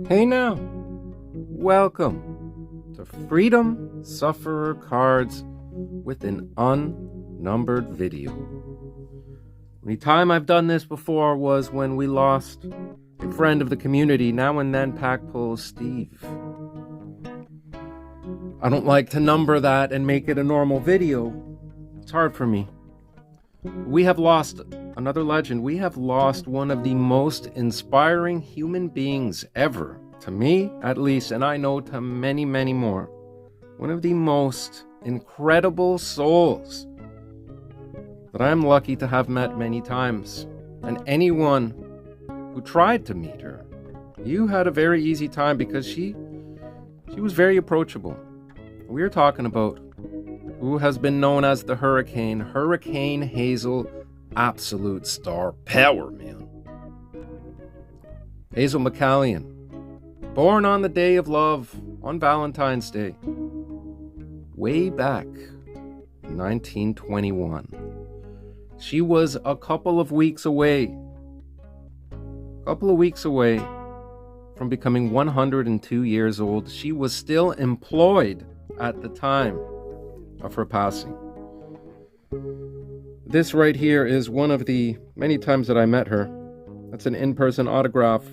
Hey now, welcome to Freedom Sufferer Cards with an unnumbered video. The time I've done this before was when we lost a friend of the community, now and then pack pulls Steve. I don't like to number that and make it a normal video. It's hard for me. We have lost another legend. We have lost one of the most inspiring human beings ever. To me, at least, and I know to many, many more. One of the most incredible souls that I'm lucky to have met many times. And anyone who tried to meet her, you had a very easy time because she was very approachable. We're talking about who has been known as the Hurricane Hazel, absolute star power, man. Hazel McCallion, born on the day of love, on Valentine's Day, way back in 1921. She was a couple of weeks away from becoming 102 years old. She was still employed at the time of her passing. This right here is one of the many times that I met her. That's an in-person autograph.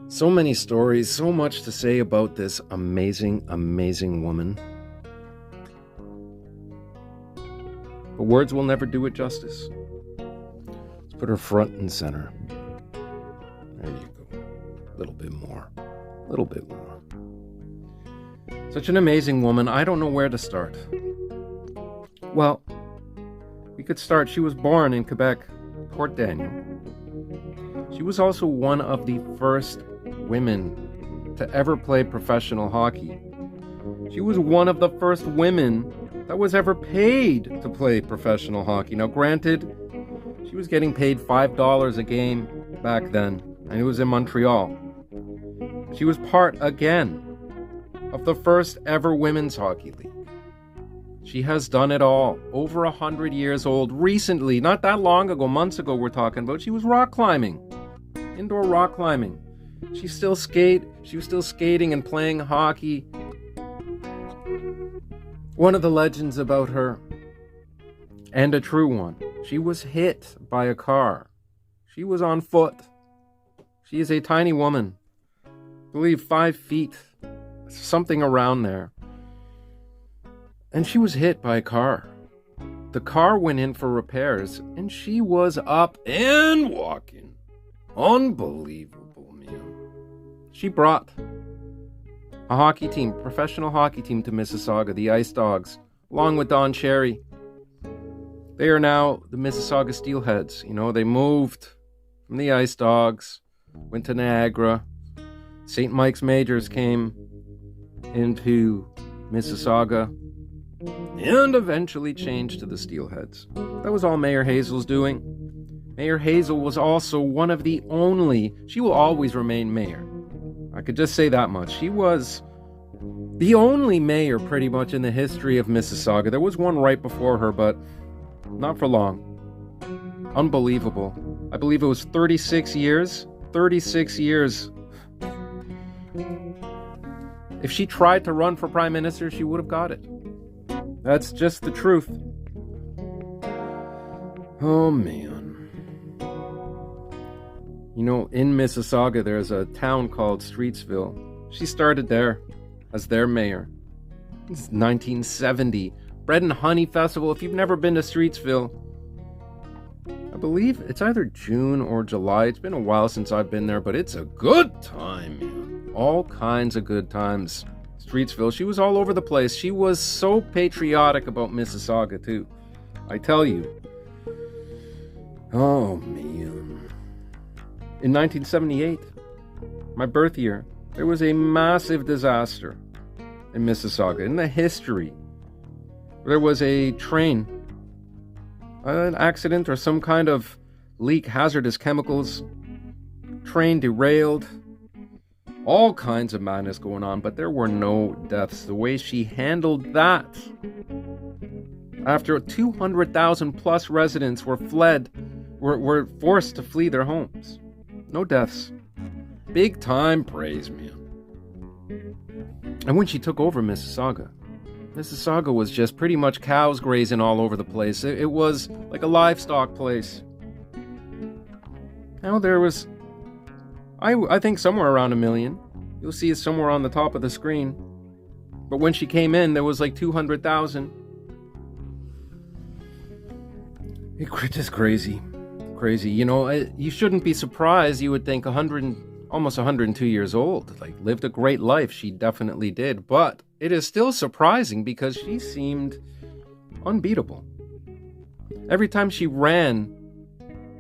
So many stories, so much to say about this amazing, amazing woman. But words will never do it justice. Let's put her front and center. There you go. A little bit more. Such an amazing woman. I don't know where to start. Well, we could start. She was born in Quebec, Port Daniel. She was also one of the first women to ever play professional hockey. She was one of the first women that was ever paid to play professional hockey. Now, granted, she was getting paid $5 a game back then, and it was in Montreal. She was part, again, of the first ever women's hockey league. She has done it all. Over 100 years old. Recently, not that long ago, months ago we're talking about, she was rock climbing. Indoor rock climbing. She was still skating and playing hockey. One of the legends about her, and a true one, she was hit by a car. She was on foot. She is a tiny woman. I believe 5 feet. Something around there. And she was hit by a car. The car went in for repairs, and she was up and walking. Unbelievable, man. She brought a hockey team, professional hockey team to Mississauga, the Ice Dogs, along with Don Cherry. They are now the Mississauga Steelheads. You know, they moved from the Ice Dogs, went to Niagara. St. Mike's Majors came into Mississauga and eventually changed to the Steelheads. That was all Mayor Hazel's doing. Mayor Hazel was also one of the only, she will always remain mayor. I could just say that much. She was the only mayor pretty much in the history of Mississauga. There was one right before her, but not for long. Unbelievable. I believe it was 36 years. 36 years. If she tried to run for prime minister, she would have got it. That's just the truth. Oh, man. You know, in Mississauga, there's a town called Streetsville. She started there as their mayor. It's 1970. Bread and Honey Festival. If you've never been to Streetsville, I believe it's either June or July. It's been a while since I've been there, but it's a good time, man. All kinds of good times. Streetsville, she was all over the place. She was so patriotic about Mississauga, too. I tell you. Oh, man. In 1978, my birth year, there was a massive disaster in Mississauga. In the history, there was a train, an accident or some kind of leak, hazardous chemicals, train derailed, all kinds of madness going on, but there were no deaths. The way she handled that, after 200,000 plus residents were forced to flee their homes. No deaths. Big time praise, man. And when she took over Mississauga was just pretty much cows grazing all over the place. It was like a livestock place. Now there was, I think, somewhere around 1 million. You'll see it somewhere on the top of the screen. But when she came in, there was like 200,000. It's just crazy. Crazy. You know, you shouldn't be surprised. You would think almost 102 years old. Like, lived a great life. She definitely did. But it is still surprising because she seemed unbeatable. Every time she ran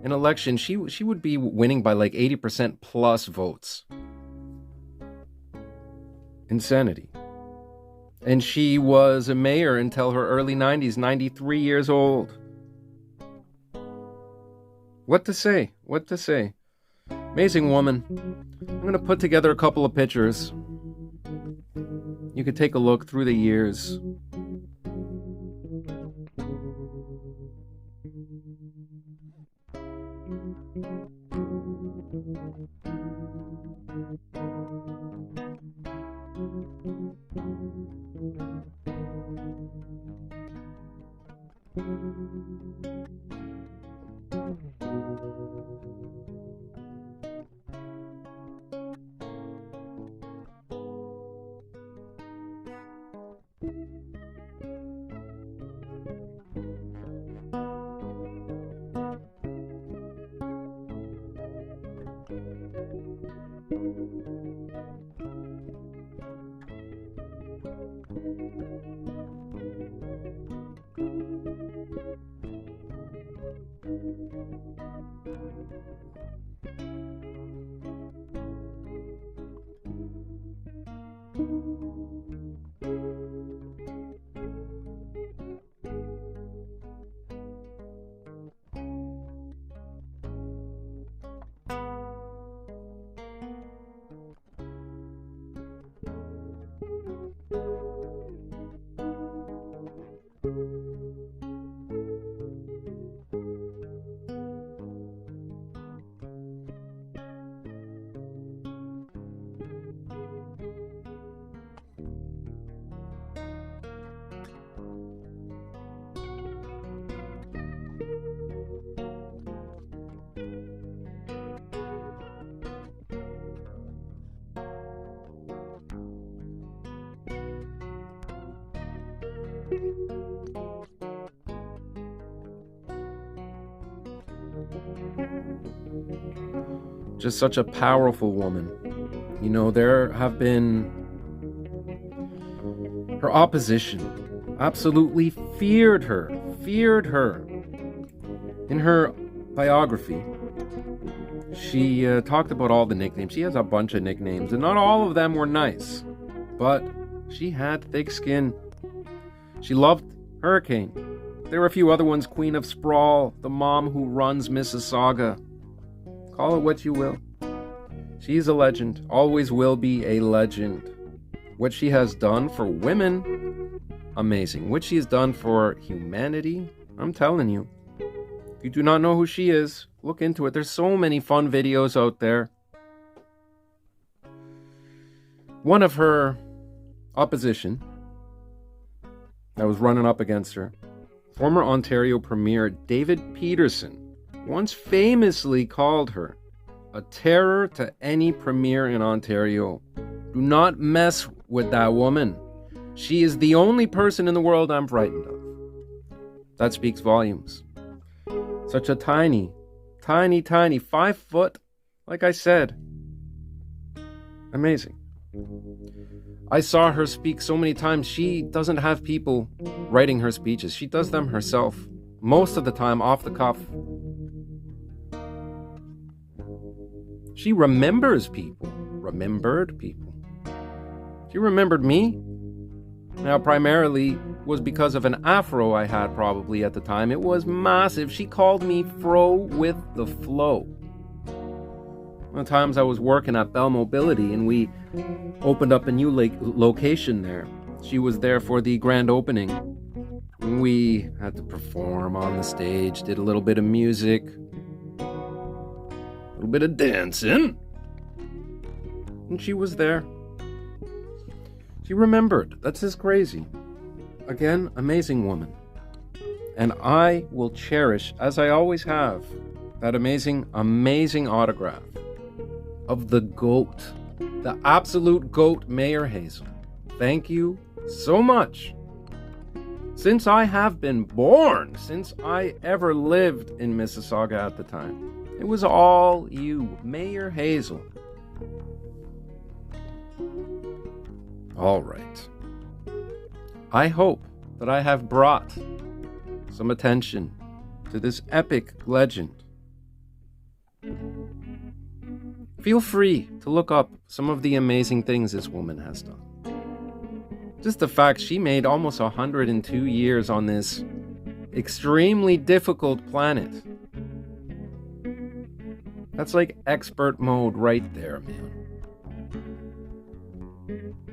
an election, she would be winning by like 80% plus votes. Insanity. And she was a mayor until her early 90s, 93 years old. What to say? What to say? Amazing woman. I'm going to put together a couple of pictures. You could take a look through the years. Just such a powerful woman. You know, there have been her opposition absolutely feared her. In her biography, she talked about all the nicknames. She has a bunch of nicknames, and not all of them were nice, but she had thick skin. She loved Hurricane. There were a few other ones: Queen of Sprawl, the mom who runs Mississauga. Call it what you will. She's a legend, always will be a legend. What she has done for women, amazing. What she has done for humanity, I'm telling you. If you do not know who she is, look into it. There's so many fun videos out there. One of her opposition that was running up against her, former Ontario Premier David Peterson, once famously called her a terror to any premier in Ontario. Do not mess with that woman. She is the only person in the world I'm frightened of. That speaks volumes. Such a tiny 5 foot, like I said. Amazing. I saw her speak so many times. She doesn't have people writing her speeches. She does them herself. Most of the time off the cuff. She remembers people. Remembered people. She remembered me. Now, primarily was because of an afro I had probably at the time. It was massive. She called me Fro with the Flow. One of the times I was working at Bell Mobility and we opened up a new location there. She was there for the grand opening. We had to perform on the stage, did a little bit of music, a little bit of dancing. And she was there. She remembered. That's just crazy. Again, amazing woman. And I will cherish, as I always have, that amazing, amazing autograph of the GOAT, the absolute GOAT, Mayor Hazel. Thank you so much. Since I have been born, since I ever lived in Mississauga at the time, it was all you, Mayor Hazel. All right. I hope that I have brought some attention to this epic legend. Feel free to look up some of the amazing things this woman has done. Just the fact she made almost 102 years on this extremely difficult planet. That's like expert mode right there, man.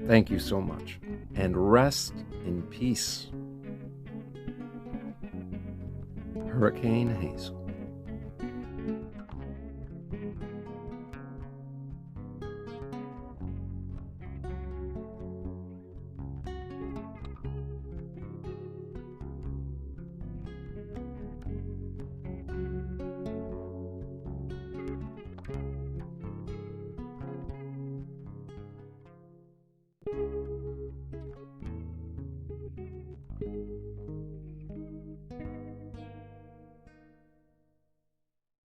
Thank you so much. And rest in peace. Hurricane Hazel.